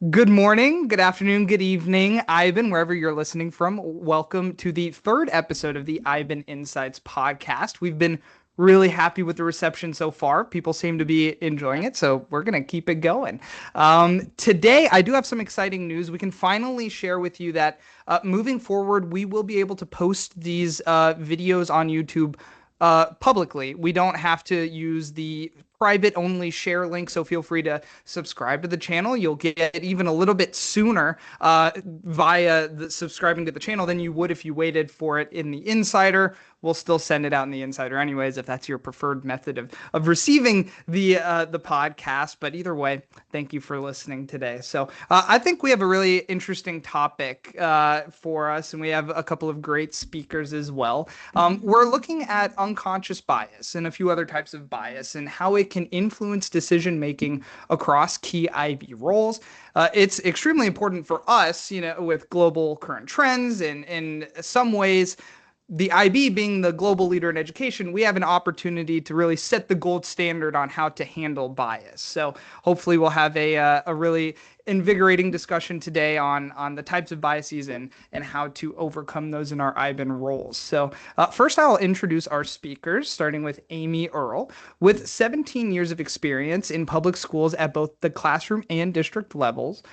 Good morning, good afternoon, good evening, IBEN, wherever you're listening from. Welcome to the third episode of the IBEN Insights podcast. We've been really happy with the reception so far. People seem to be enjoying it, so we're going to keep it going. Today, I do have some exciting news. We can finally share with you that moving forward, we will be able to post these videos on YouTube publicly. We don't have to use the private only share link, so feel free to subscribe to the channel. You'll get it even a little bit sooner via subscribing to the channel than you would if you waited for it in the Insider. We'll still send it out in the Insider anyways, if that's your preferred method of receiving the podcast. But either way, thank you for listening today. So I think we have a really interesting topic for us, and we have a couple of great speakers as well. We're looking at unconscious bias and a few other types of bias and how it can influence decision making across key IB roles. It's extremely important for us, with global current trends and in some ways the IB being the global leader in education, we have an opportunity to really set the gold standard on how to handle bias. So hopefully we'll have a really invigorating discussion today on the types of biases and how to overcome those in our IBEN roles. So first I'll introduce our speakers, starting with Amy Earl. With 17 years of experience in public schools at both the classroom and district levels,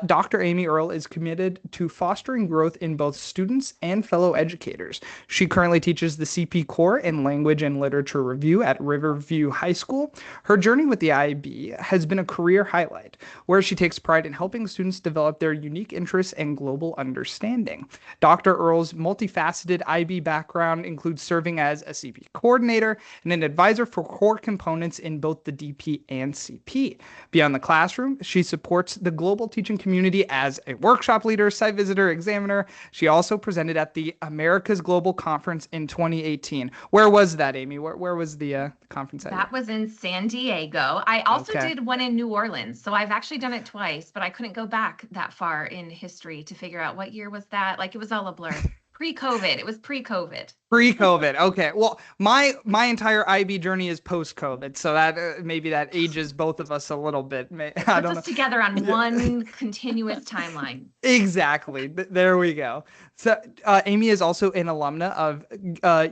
Dr. Amy Earl is committed to fostering growth in both students and fellow educators. She currently teaches the CP Core in Language and Literature Review at Riverview High School. Her journey with the IB has been a career highlight, where she takes pride in helping students develop their unique interests and global understanding. Dr. Earl's multifaceted IB background includes serving as a CP coordinator and an advisor for core components in both the DP and CP. Beyond the classroom, she supports the global teaching community as a workshop leader, site visitor, examiner. She also presented at the America's Global Conference in 2018. Where was that, Amy? Where was the conference at? That was in San Diego. I also Okay. did one in New Orleans. So I've actually done it twice, but I couldn't go back that far in history to figure out what year was that. Like it was all a blur. Pre-COVID. It was pre-COVID. Pre-COVID. Okay. Well, my entire IB journey is post-COVID, so that maybe that ages both of us a little bit. It I puts don't us know. together on one continuous timeline. Exactly. There we go. So Amy is also an alumna of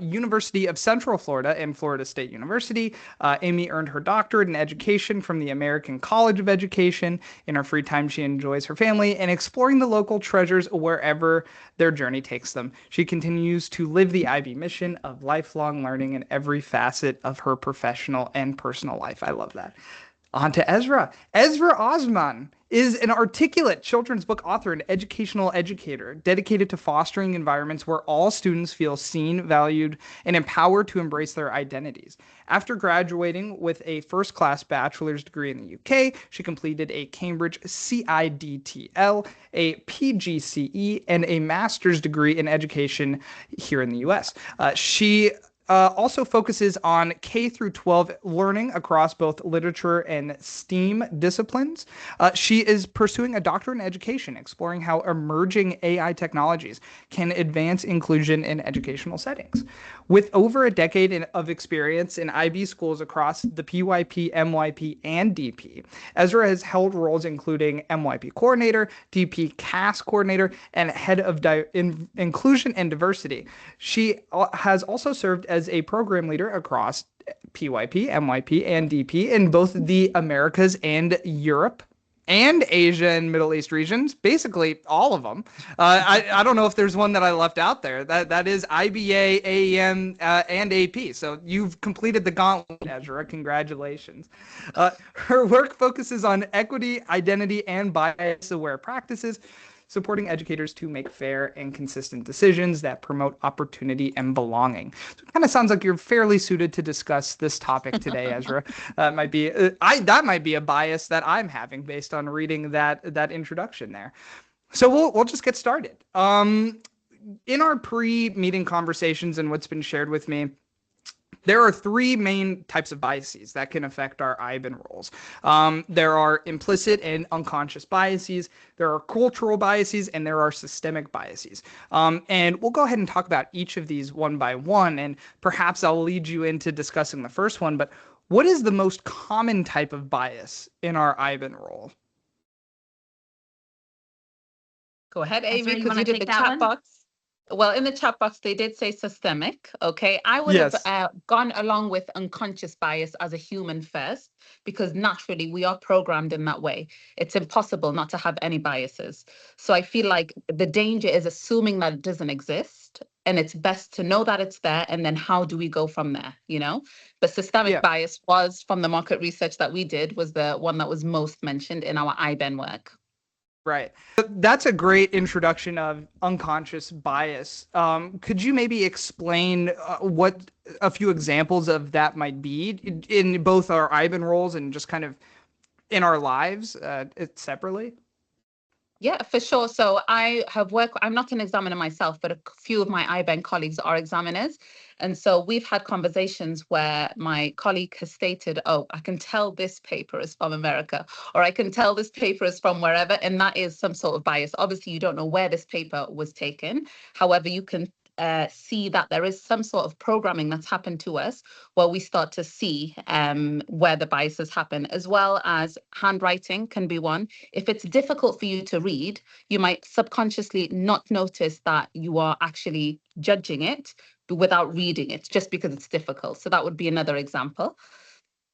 University of Central Florida and Florida State University. Amy earned her doctorate in education from the American College of Education. In her free time, she enjoys her family and exploring the local treasures wherever their journey takes them. She continues to live the IB mission of lifelong learning in every facet of her professional and personal life. I love that. On to Esra. Esra Osman is an articulate children's book author and educational educator dedicated to fostering environments where all students feel seen, valued, and empowered to embrace their identities. After graduating with a first-class bachelor's degree in the UK, she completed a Cambridge CIDTL, a PGCE, and a master's degree in education here in the US. She also focuses on K through 12 learning across both literature and STEAM disciplines. She is pursuing a doctorate in education, exploring how emerging AI technologies can advance inclusion in educational settings. With over a decade of experience in IB schools across the PYP, MYP, and DP, Esra has held roles including MYP coordinator, DP CAS coordinator, and head of inclusion and diversity. She has also served as a program leader across PYP, MYP, and DP in both the Americas and Europe and Asia and Middle East regions, basically all of them. I don't know if there's one that I left out there. That is IBA, AEM, and AP. So you've completed the gauntlet, Ezra. Congratulations. Her work focuses on equity, identity, and bias-aware practices, supporting educators to make fair and consistent decisions that promote opportunity and belonging. So it kind of sounds like you're fairly suited to discuss this topic today, Ezra. That might be a bias that I'm having based on reading that introduction there. So we'll just get started. In our pre-meeting conversations and what's been shared with me, there are three main types of biases that can affect our IBEN roles. There are implicit and unconscious biases, there are cultural biases, and there are systemic biases. And we'll go ahead and talk about each of these one by one, and perhaps I'll lead you into discussing the first one, but what is the most common type of bias in our IBEN role? Go ahead, Amy, Esra, you because want you to did the take that chat one? box. Well, in the chat box, they did say systemic. Okay. I would have Yes. gone along with unconscious bias as a human first, because naturally we are programmed in that way. It's impossible not to have any biases. So I feel like the danger is assuming that it doesn't exist. And it's best to know that it's there. And then how do we go from there? But systemic Yeah. bias was, from the market research that we did, was the one that was most mentioned in our IBEN work. Right. That's a great introduction of unconscious bias. Could you maybe explain what a few examples of that might be in both our IBAN roles and just kind of in our lives separately? Yeah, for sure. So I have worked, I'm not an examiner myself, but a few of my IBEN colleagues are examiners. And so we've had conversations where my colleague has stated, oh, I can tell this paper is from America, or I can tell this paper is from wherever. And that is some sort of bias. Obviously, you don't know where this paper was taken. However, you can see that there is some sort of programming that's happened to us where we start to see where the biases happen, as well as handwriting can be one. If it's difficult for you to read, you might subconsciously not notice that you are actually judging it without reading it just because it's difficult. So that would be another example.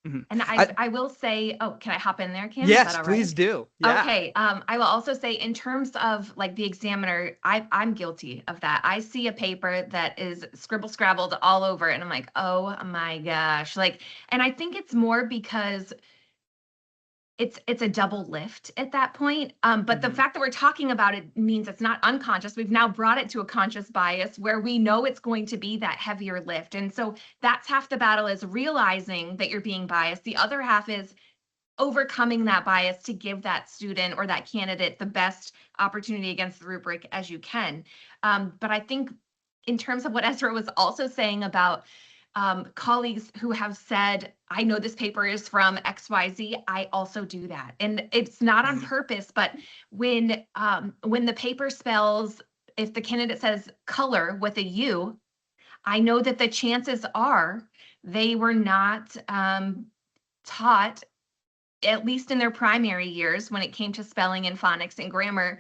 Mm-hmm. And I will say, oh, can I hop in there, Kim? Is Yes, that all right? please do. Yeah. Okay. I will also say, in terms of like the examiner, I'm guilty of that. I see a paper that is scribble scrabbled all over, and I'm like, oh my gosh. Like, and I think it's more because it's a double lift at that point. But the fact that we're talking about it means it's not unconscious. We've now brought it to a conscious bias where we know it's going to be that heavier lift. And so that's half the battle, is realizing that you're being biased. The other half is overcoming that bias to give that student or that candidate the best opportunity against the rubric as you can. But I think in terms of what Esra was also saying about colleagues who have said, I know this paper is from XYZ, I also do that. And it's not on purpose, but when the paper spells, if the candidate says color with a U, I know that the chances are they were not taught, at least in their primary years, when it came to spelling and phonics and grammar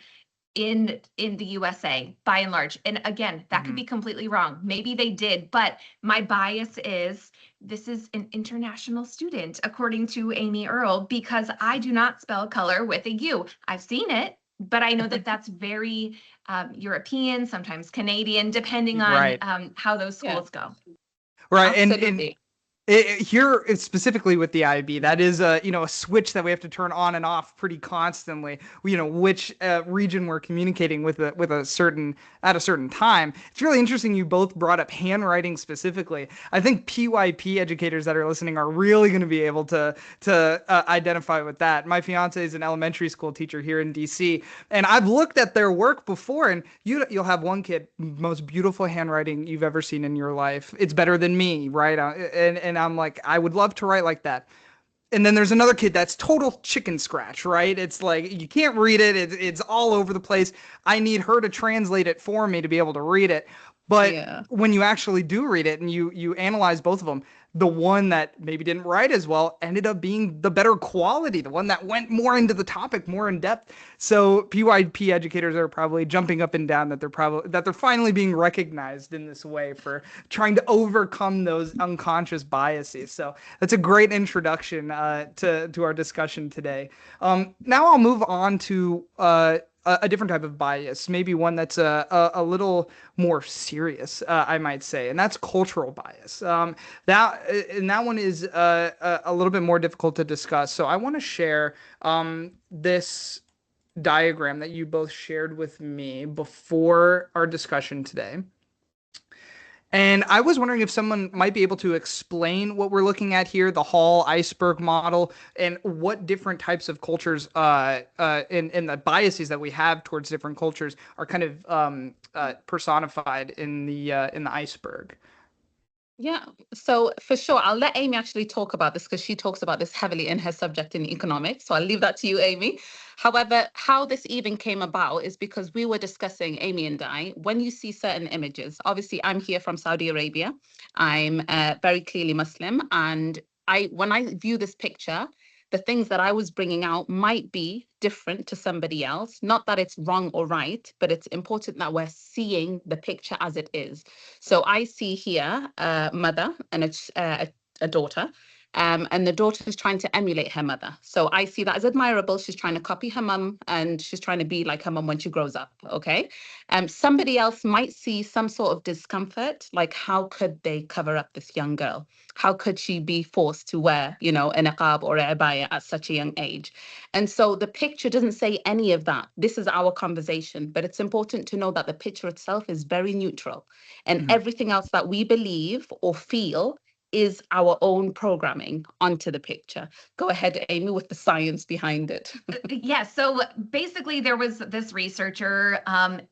in the USA by and large. And again, that could be completely wrong. Maybe they did, but my bias is this is an international student, according to Amy Earl, because I do not spell color with a U. I've seen it, but I know that that's very European, sometimes Canadian, depending on Right. how those schools go. Right. Absolutely. Here specifically with the IB, that is a switch that we have to turn on and off pretty constantly. Which region we're communicating with a certain at a certain time. It's really interesting. You both brought up handwriting specifically. I think PYP educators that are listening are really going to be able to identify with that. My fiance is an elementary school teacher here in DC, and I've looked at their work before, and you'll have one kid, most beautiful handwriting you've ever seen in your life. It's better than me, right? And I'm like, I would love to write like that. And then there's another kid that's total chicken scratch, right? It's like you can't read it. It's all over the place. I need her to translate it for me to be able to read it. But Yeah. when you actually do read it and you analyze both of them, the one that maybe didn't write as well ended up being the better quality, the one that went more into the topic, more in depth. So PYP educators are probably jumping up and down that they're finally being recognized in this way for trying to overcome those unconscious biases. So that's a great introduction to our discussion today. Now I'll move on to a different type of bias, maybe one that's a little more serious, I might say, and that's cultural bias. That one is a little bit more difficult to discuss. So I want to share this diagram that you both shared with me before our discussion today. And I was wondering if someone might be able to explain what we're looking at here, the Hall iceberg model, and what different types of cultures and the biases that we have towards different cultures are kind of personified in the iceberg. Yeah, so for sure, I'll let Amy actually talk about this because she talks about this heavily in her subject in economics. So I'll leave that to you, Amy. However, how this even came about is because we were discussing, Amy and I, when you see certain images, obviously I'm here from Saudi Arabia. I'm very clearly Muslim. And when I view this picture, the things that I was bringing out might be different to somebody else. Not that it's wrong or right, but it's important that we're seeing the picture as it is. So I see here a mother and a daughter. And the daughter is trying to emulate her mother. So I see that as admirable. She's trying to copy her mum and she's trying to be like her mum when she grows up. Okay. Somebody else might see some sort of discomfort, like how could they cover up this young girl? How could she be forced to wear, a niqab or a abaya at such a young age? And so the picture doesn't say any of that. This is our conversation, but it's important to know that the picture itself is very neutral, and everything else that we believe or feel is our own programming onto the picture. Go ahead, Amy, with the science behind it. Yeah, so basically there was this researcher,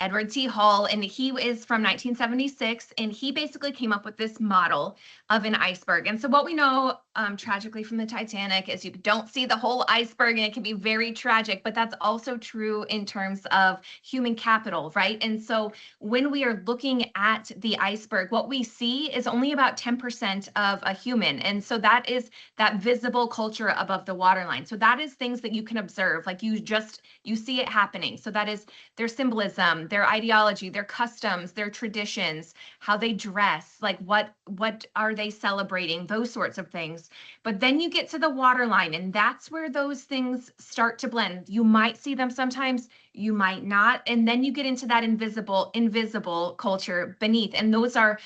Edward T. Hall, and he is from 1976, and he basically came up with this model of an iceberg. And so what we know tragically from the Titanic is you don't see the whole iceberg, and it can be very tragic, but that's also true in terms of human capital, right? And so when we are looking at the iceberg, what we see is only about 10% of a human. And so that is that visible culture above the waterline. So that is things that you can observe, like you see it happening. So that is their symbolism, their ideology, their customs, their traditions, how they dress, like what are they celebrating, those sorts of things. But then you get to the waterline, and that's where those things start to blend. You might see them sometimes, you might not. And then you get into that invisible culture beneath. And those are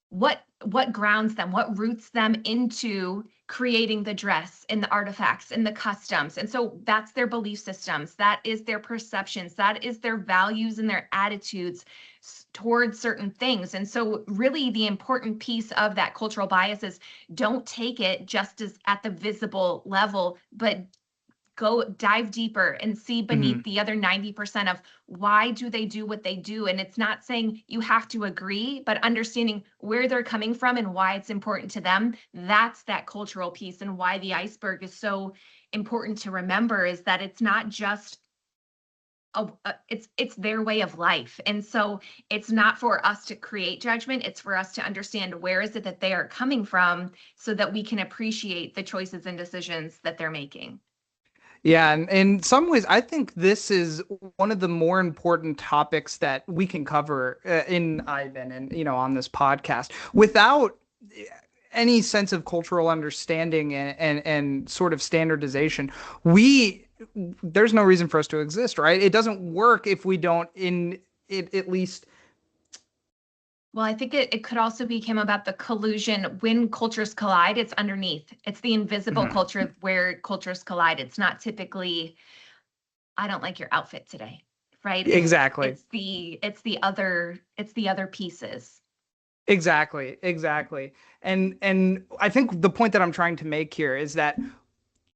what grounds them, what roots them into creating the dress and the artifacts and the customs. And so that's their belief systems, that is their perceptions, that is their values and their attitudes towards certain things. And so really the important piece of that cultural bias is don't take it just as at the visible level, but go dive deeper and see beneath the other 90% of why do they do what they do. And it's not saying you have to agree, but understanding where they're coming from and why it's important to them. That's that cultural piece, and why the iceberg is so important to remember is that it's not just it's their way of life. And so it's not for us to create judgment, it's for us to understand where is it that they are coming from so that we can appreciate the choices and decisions that they're making. Yeah, and in some ways, I think this is one of the more important topics that we can cover in IBEN and on this podcast without any sense of cultural understanding and sort of standardization. There's no reason for us to exist, right? It doesn't work if we don't at least. Well, I think it could also become about the collusion. When cultures collide, it's underneath. It's the invisible culture where cultures collide. It's not typically, I don't like your outfit today, right? Exactly. It's the other pieces. Exactly. And I think the point that I'm trying to make here is that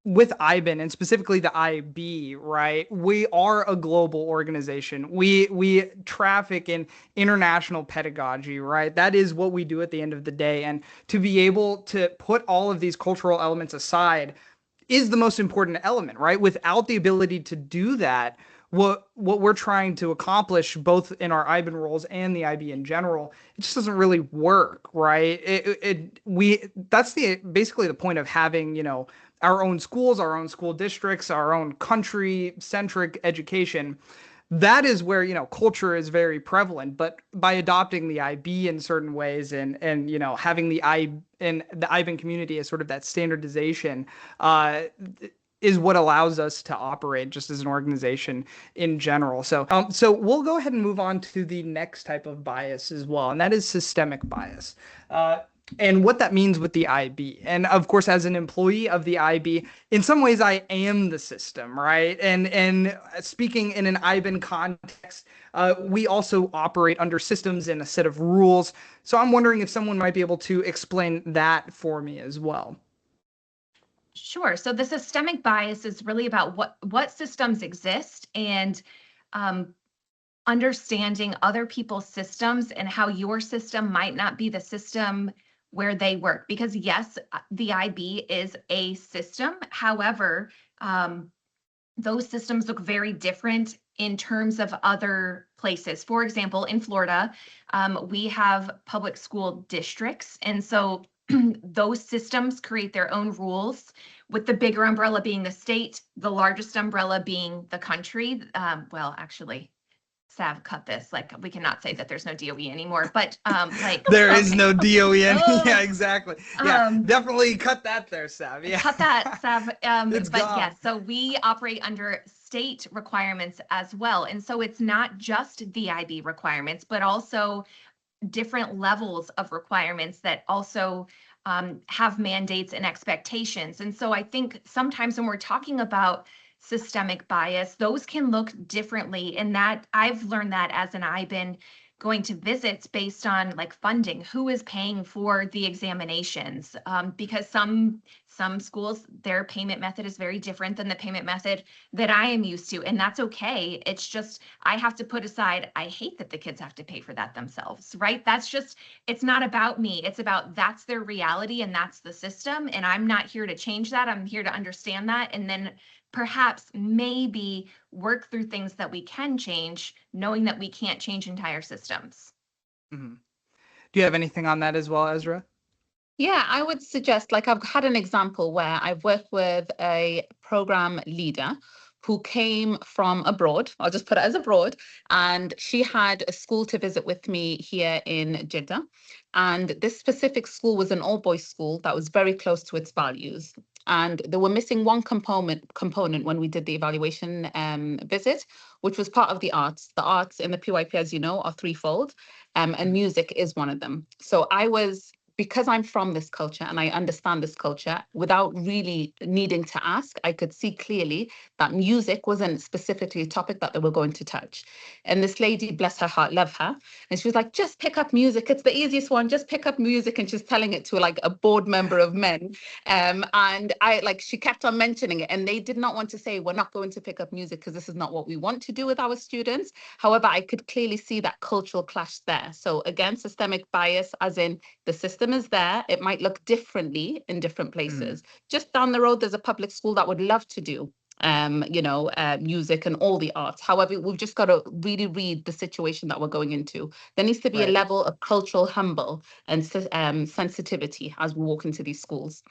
with IBEN and specifically the IB, right? We are a global organization. We traffic in international pedagogy, right? That is what we do at the end of the day. And to be able to put all of these cultural elements aside is the most important element, right? Without the ability to do that, what we're trying to accomplish both in our IBEN roles and the IB in general, it just doesn't really work, right? That's basically the point of having, our own schools, our own school districts, our own country-centric education. That is where, culture is very prevalent. But by adopting the IB in certain ways and having the IBEN community as sort of that standardization, is what allows us to operate just as an organization in general. So we'll go ahead and move on to the next type of bias as well, and that is systemic bias. And what that means with the IB. And of course, as an employee of the IB, in some ways I am the system, right? And speaking in an IBEN context, we also operate under systems and a set of rules. So I'm wondering if someone might be able to explain that for me as well. Sure. So the systemic bias is really about what systems exist and understanding other people's systems and how your system might not be the system where they work. Because yes, the IB is a system. However, those systems look very different in terms of other places. For example, in Florida, we have public school districts. And so those systems create their own rules, with the bigger umbrella being the state, the largest umbrella being the country. Well, actually, Sav, cut this. Like, we cannot say that there's no DOE anymore, but like there is no DOE. Yeah, Oh. exactly. Yeah, definitely cut that there, Sav. Yeah. Cut that, Sav. It's But gone. yes, so we operate under state requirements as well. And so it's not just the IB requirements, but also different levels of requirements that also have mandates and expectations. And so I think sometimes when we're talking about systemic bias, those can look differently. And that I've learned that as an IBEN going to visits based on like funding, who is paying for the examinations, because some schools, their payment method is very different than the payment method that I am used to, and that's okay. It's just I have to put aside, I hate that the kids have to pay for that themselves, right? That's just, it's not about me. It's about that's their reality and that's the system, and I'm not here to change that. I'm here to understand that, and then perhaps maybe work through things that we can change, knowing that we can't change entire systems. Mm-hmm. Do you have anything on that as well, Esra? Yeah, I would suggest, like, I've had an example where I've worked with a program leader who came from abroad. I'll just put it as abroad. And she had a school to visit with me here in Jeddah. And this specific school was an all-boys school that was very close to its values. And they were missing one component when we did the evaluation visit, which was part of the arts. The arts in the PYP, as you know, are threefold, and music is one of them. So because I'm from this culture and I understand this culture, without really needing to ask, I could see clearly that music wasn't specifically a topic that they were going to touch. And this lady, bless her heart, love her. And she was like, just pick up music. It's the easiest one. Just pick up music. And she's telling it to like a board member of men. And she kept on mentioning it. And they did not want to say, we're not going to pick up music because this is not what we want to do with our students. However, I could clearly see that cultural clash there. So again, systemic bias, as in the system is there. It might look differently in different places. Just down the road, there's a public school that would love to do music and all the arts. However, we've just got to really read the situation that we're going into. There needs to be a level of cultural humble and sensitivity as we walk into these schools.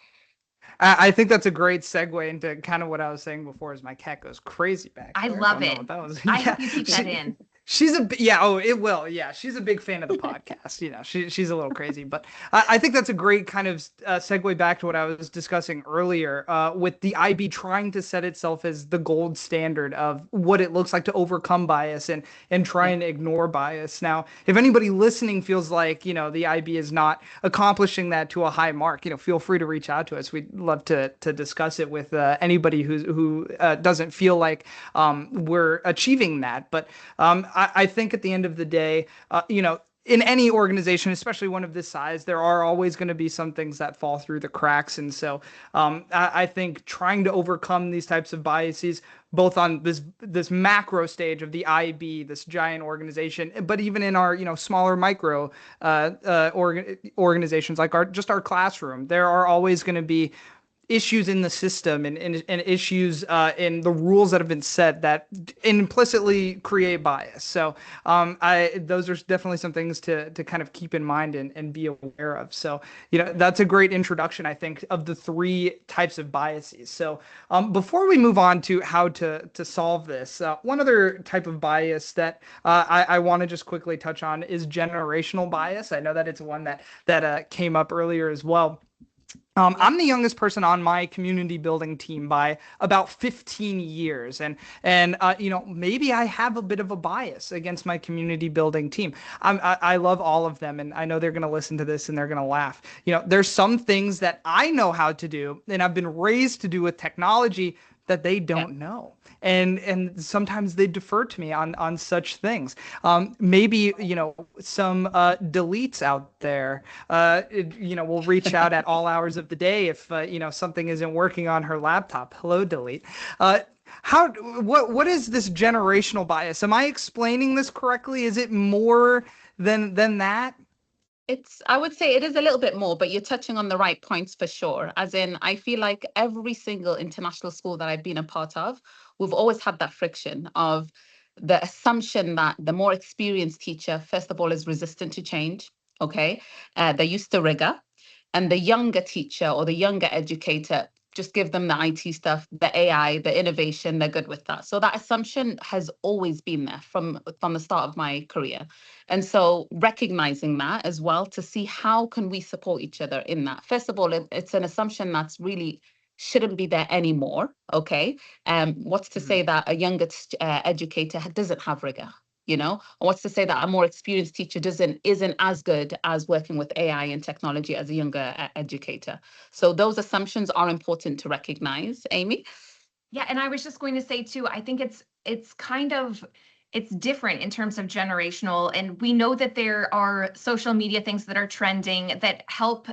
I think that's a great segue into kind of what I was saying before, as my cat goes crazy back there. I love it. I hope you keep that in. She's a it will. Yeah, she's a big fan of the podcast. She's a little crazy, but I think that's a great kind of segue back to what I was discussing earlier with the IB trying to set itself as the gold standard of what it looks like to overcome bias and try and ignore bias. Now, if anybody listening feels like the IB is not accomplishing that to a high mark, feel free to reach out to us. We'd love to discuss it with anybody who doesn't feel like we're achieving that, but I think at the end of the day, in any organization, especially one of this size, there are always going to be some things that fall through the cracks. And so I think trying to overcome these types of biases, both on this macro stage of the IB, this giant organization, but even in our smaller micro organizations like our classroom, there are always going to be issues in the system and issues in the rules that have been set that implicitly create bias. So those are definitely some things to kind of keep in mind and be aware of. So, that's a great introduction, I think, of the three types of biases. So before we move on to how to solve this, one other type of bias that I want to just quickly touch on is generational bias. I know that it's one that came up earlier as well. I'm the youngest person on my community building team by about 15 years. And maybe I have a bit of a bias against my community building team. I love all of them. And I know they're going to listen to this and they're going to laugh. There's some things that I know how to do and I've been raised to do with technology that they don't know. And sometimes they defer to me on such things. Maybe, some deletes out there, will reach out at all hours of the day if, something isn't working on her laptop. Hello, delete. What is this generational bias? Am I explaining this correctly? Is it more than that? I would say it is a little bit more, but you're touching on the right points for sure. As in, I feel like every single international school that I've been a part of, we've always had that friction of the assumption that the more experienced teacher, first of all, is resistant to change. Okay. They're used to rigor. and the younger teacher or the younger educator, just give them the IT stuff, the AI, the innovation, they're good with that. So that assumption has always been there from the start of my career. And so recognizing that as well to see how can we support each other in that. First of all, it's an assumption that's really shouldn't be there anymore. Okay. What's to say that a younger educator doesn't have rigor? You know, or what's to say that a more experienced teacher isn't as good as working with AI and technology as a younger educator? So those assumptions are important to recognize. Amy? Yeah, and I was just going to say too, I think it's different in terms of generational, and we know that there are social media things that are trending that help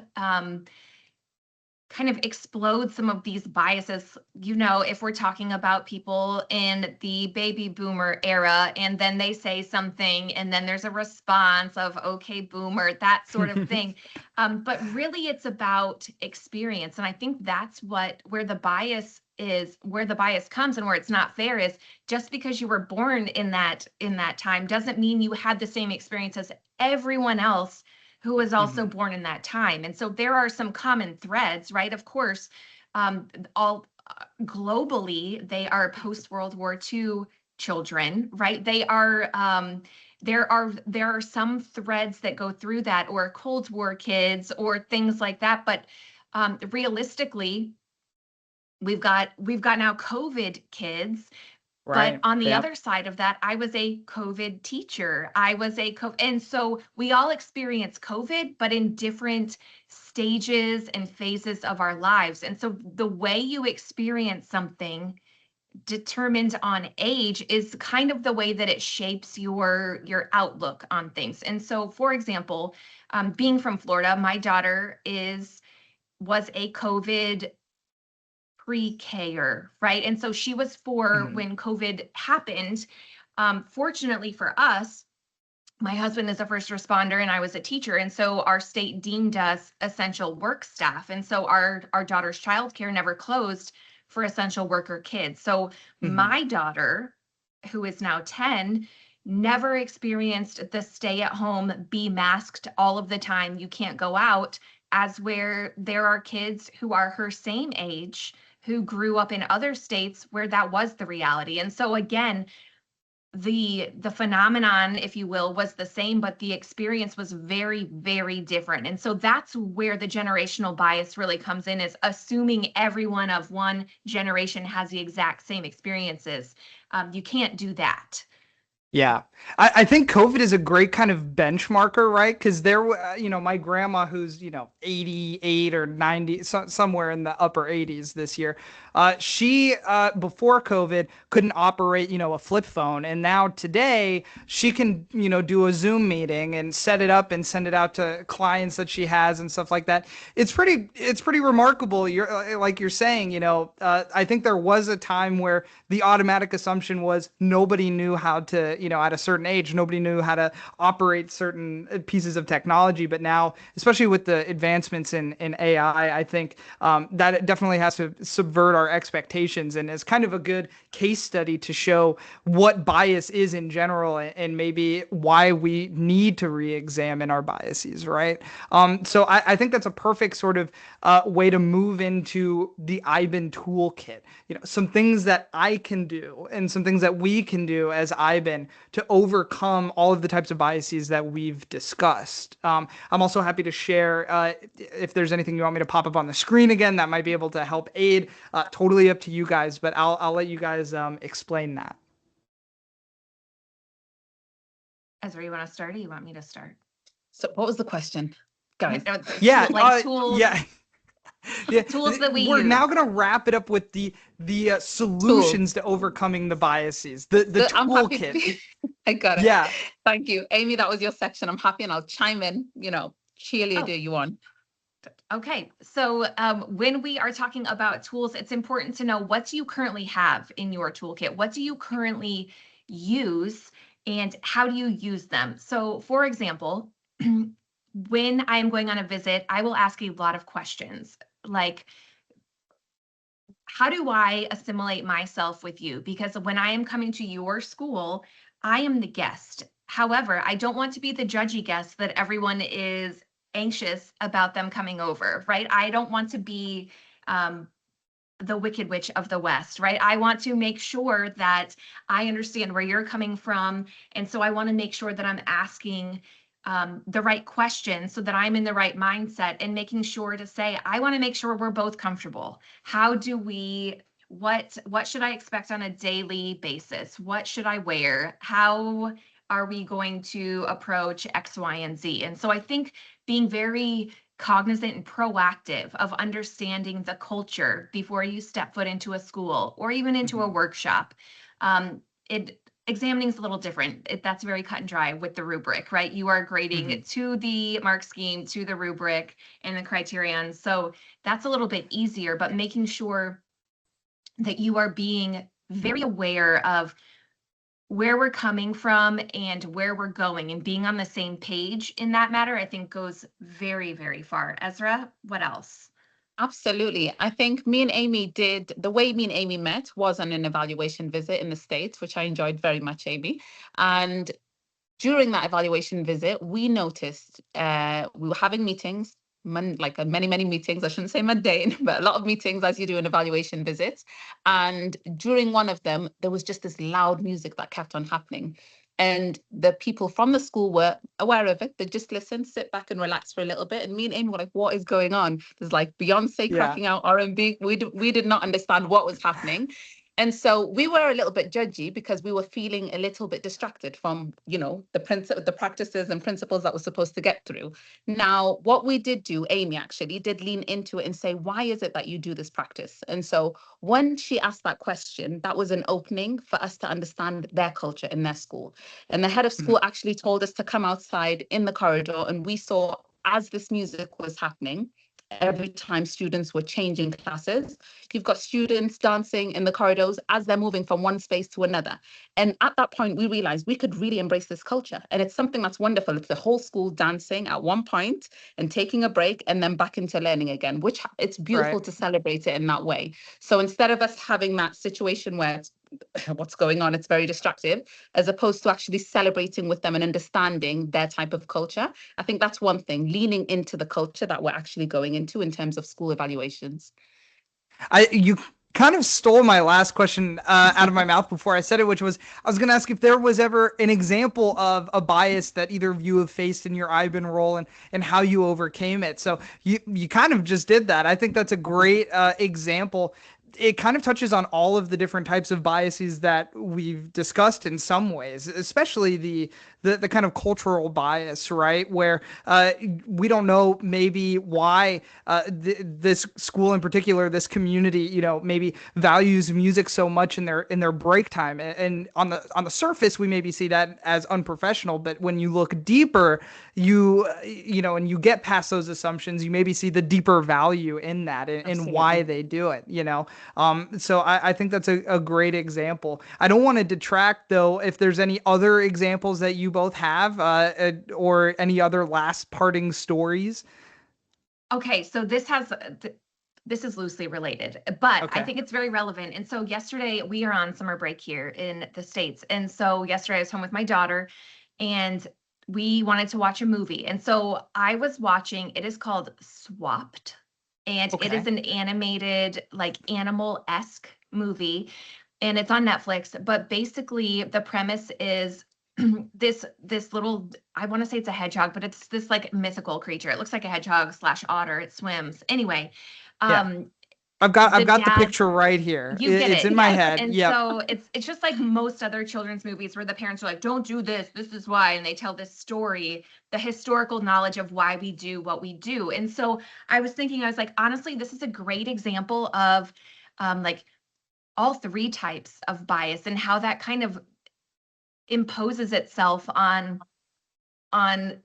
kind of explode some of these biases. You know, if we're talking about people in the baby boomer era, and then they say something, and then there's a response of, okay, boomer, that sort of thing. But really it's about experience. And I think that's where the bias comes, and where it's not fair is just because you were born in that time doesn't mean you had the same experience as everyone else who was also born in that time. And so there are some common threads, right? Of course, all globally, they are post-World War II children, right? They are, there are some threads that go through that, or Cold War kids or things like that. But realistically, we've got now COVID kids. Right. But on the Yep. other side of that, I was a COVID teacher. And so we all experience COVID, but in different stages and phases of our lives. And so the way you experience something determined on age is kind of the way that it shapes your outlook on things. And so, for example, being from Florida, my daughter was a COVID pre-K-er, right? And so she was 4 when COVID happened. Fortunately for us, my husband is a first responder and I was a teacher. And so our state deemed us essential work staff. And so our daughter's childcare never closed for essential worker kids. So my daughter, who is now 10, never experienced the stay at home, be masked all of the time, you can't go out, as where there are kids who are her same age who grew up in other states where that was the reality. And so again, the phenomenon, if you will, was the same, but the experience was very, very different. And so that's where the generational bias really comes in, is assuming everyone of one generation has the exact same experiences. You can't do that. Yeah, I think COVID is a great kind of benchmarker, right? Because my grandma, who's 88 or 90, somewhere in the upper 80s this year, she before COVID couldn't operate a flip phone, and now today she can do a Zoom meeting and set it up and send it out to clients that she has and stuff like that. It's pretty remarkable. You're saying, I think there was a time where the automatic assumption was nobody knew how to, at a certain age, nobody knew how to operate certain pieces of technology. But now, especially with the advancements in AI, I think that it definitely has to subvert our expectations, and is kind of a good case study to show what bias is in general, and maybe why we need to re-examine our biases, right? So I think that's a perfect sort of way to move into the IBEN toolkit. Some things that I can do and some things that we can do as IBEN to overcome all of the types of biases that we've discussed. I'm also happy to share if there's anything you want me to pop up on the screen again that might be able to help aid. Totally up to you guys, but I'll let you guys explain that. Ezra, you want to start, or you want me to start? So what was the question, guys? Tools. Yeah. Yeah, tools that we're use. now going to wrap it up with the solutions to overcoming the biases. The toolkit. I got it. Yeah. Thank you, Amy. That was your section. I'm happy, and I'll chime in. Cheerleader you on. Okay, so when we are talking about tools, it's important to know, what do you currently have in your toolkit? What do you currently use, and how do you use them? So, for example, when I'm going on a visit, I will ask a lot of questions, like, how do I assimilate myself with you? Because when I am coming to your school, I am the guest. However, I don't want to be the judgy guest that everyone is anxious about them coming over, right? I don't want to be the Wicked Witch of the West, right? I want to make sure that I understand where you're coming from. And so I want to make sure that I'm asking the right questions so that I'm in the right mindset, and making sure to say, I want to make sure we're both comfortable. How do we, what should I expect on a daily basis? What should I wear? How are we going to approach X, Y, and Z? And so I think being very cognizant and proactive of understanding the culture before you step foot into a school or even into a workshop. Examining is a little different. That's very cut and dry with the rubric, right? You are grading to the mark scheme, to the rubric and the criterion. So that's a little bit easier, but making sure that you are being very aware of where we're coming from and where we're going, and being on the same page in that matter, I think goes very, very far. Ezra, what else? Absolutely. I think the way me and Amy met was on an evaluation visit in the States, which I enjoyed very much, Amy. And during that evaluation visit, we noticed we were having meetings, many, many meetings. I shouldn't say mundane, but a lot of meetings as you do in evaluation visits. And during one of them, there was just this loud music that kept on happening. And the people from the school were aware of it. They just listened, sit back and relax for a little bit. And me and Amy were like, what is going on? There's like Beyonce cracking out R&B. We did not understand what was happening. And so we were a little bit judgy because we were feeling a little bit distracted from, the practices and principles that we're supposed to get through. Now, what we did do, Amy actually did lean into it and say, why is it that you do this practice? And so when she asked that question, that was an opening for us to understand their culture in their school. And the head of school actually told us to come outside in the corridor, and we saw, as this music was happening, every time students were changing classes, you've got students dancing in the corridors as they're moving from one space to another. And at that point, we realized we could really embrace this culture. And it's something that's wonderful. It's the whole school dancing at one point and taking a break and then back into learning again, which it's beautiful to celebrate it in that way. So instead of us having that situation where it's what's going on, it's very distractive, as opposed to actually celebrating with them and understanding their type of culture. I think that's one thing, leaning into the culture that we're actually going into in terms of school evaluations. You kind of stole my last question out of my mouth before I said it, which was, I was going to ask if there was ever an example of a bias that either of you have faced in your IBEN role, and how you overcame it. So you kind of just did that. I think that's a great example. It kind of touches on all of the different types of biases that we've discussed in some ways, especially the kind of cultural bias, right? Where we don't know maybe why this school in particular, this community, maybe values music so much in their break time. And on the surface, we maybe see that as unprofessional, but when you look deeper, and you get past those assumptions, you maybe see the deeper value in that, and why they do it. So I think that's a great example. I don't want to detract, though, if there's any other examples that you both have, or any other last parting stories. Okay, so this is loosely related, but I think it's very relevant. And so yesterday, we are on summer break here in the States. And so yesterday I was home with my daughter, and we wanted to watch a movie. And so I was watching, it is called Swapped. And it is an animated, like animal-esque movie, and it's on Netflix. But basically the premise is this little, I want to say it's a hedgehog, but it's this like mythical creature. It looks like a hedgehog / otter. It swims. Anyway, I've got the picture right here. It's in my head. And so it's just like most other children's movies where the parents are like, don't do this, this is why, and they tell this story, the historical knowledge of why we do what we do. And so I was like, honestly, this is a great example of like all three types of bias, and how that kind of imposes itself on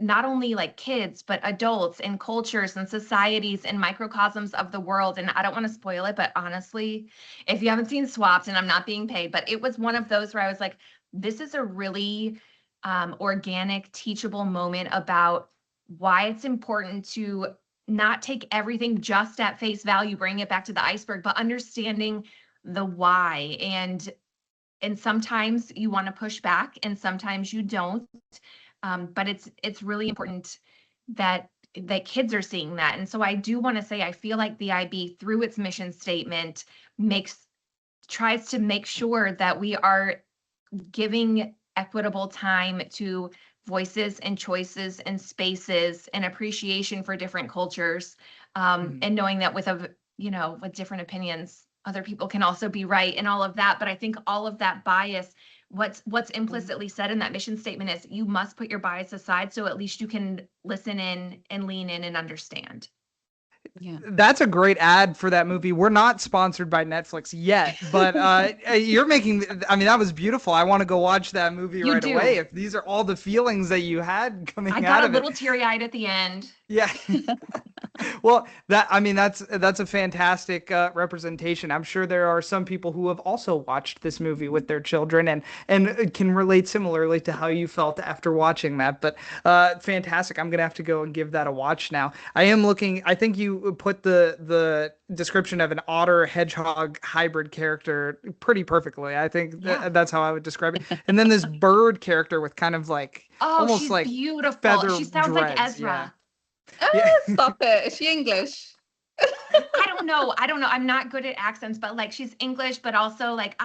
not only like kids, but adults and cultures and societies and microcosms of the world. And I don't want to spoil it, but honestly, if you haven't seen Swapped, and I'm not being paid, but it was one of those where I was like, this is a really organic, teachable moment about why it's important to not take everything just at face value, bring it back to the iceberg, but understanding the why. And sometimes you want to push back and sometimes you don't. But it's really important that that kids are seeing that. And so I do want to say, I feel like the IB, through its mission statement, tries to make sure that we are giving equitable time to voices and choices and spaces and appreciation for different cultures, and knowing that with with different opinions, other people can also be right and all of that. But I think all of that bias, what's implicitly said in that mission statement is you must put your bias aside, so at least you can listen in and lean in and understand. Yeah. That's a great ad for that movie. We're not sponsored by Netflix yet, but you're making, I mean, that was beautiful. I want to go watch that movie right away. If these are all the feelings that you had coming out of it. I got a little teary-eyed at the end. Yeah. Well, that's a fantastic representation. I'm sure there are some people who have also watched this movie with their children and can relate similarly to how you felt after watching that. But fantastic. I'm gonna have to go and give that a watch now. I am looking. I think you put the description of an otter hedgehog hybrid character pretty perfectly. I think that's how I would describe it. And then this bird character with kind of like almost she's like beautiful. feather She sounds dreads. like Ezra. Yeah. Oh, stop it. Is she English? I don't know. I'm not good at accents, but like she's English, but also like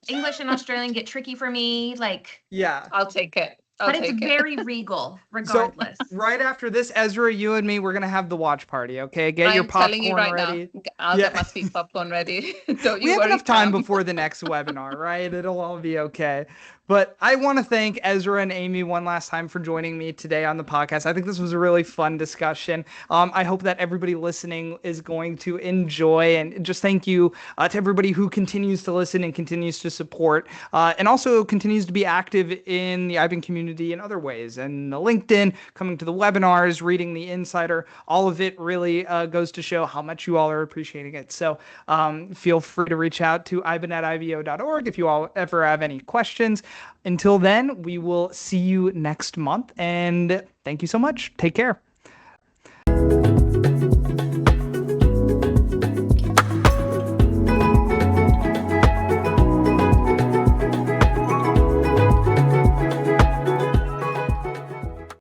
English and Australian get tricky for me. Like, yeah, I'll take it. But it's very regal, regardless. So, right after this, Ezra, you and me, we're gonna have the watch party. Okay, get your popcorn telling you right ready. Now, I'll get my sweet popcorn ready. Don't you we have worry, enough time Sam. before the next webinar, right? It'll all be okay. But I want to thank Esra and Amy one last time for joining me today on the podcast. I think this was a really fun discussion. I hope that everybody listening is going to enjoy, and just thank you to everybody who continues to listen and continues to support, and also continues to be active in the IBEN community in other ways. And the LinkedIn, coming to the webinars, reading the Insider, all of it really goes to show how much you all are appreciating it. So feel free to reach out to iben@ibo.org if you all ever have any questions. Until then, we will see you next month, and thank you so much. Take care.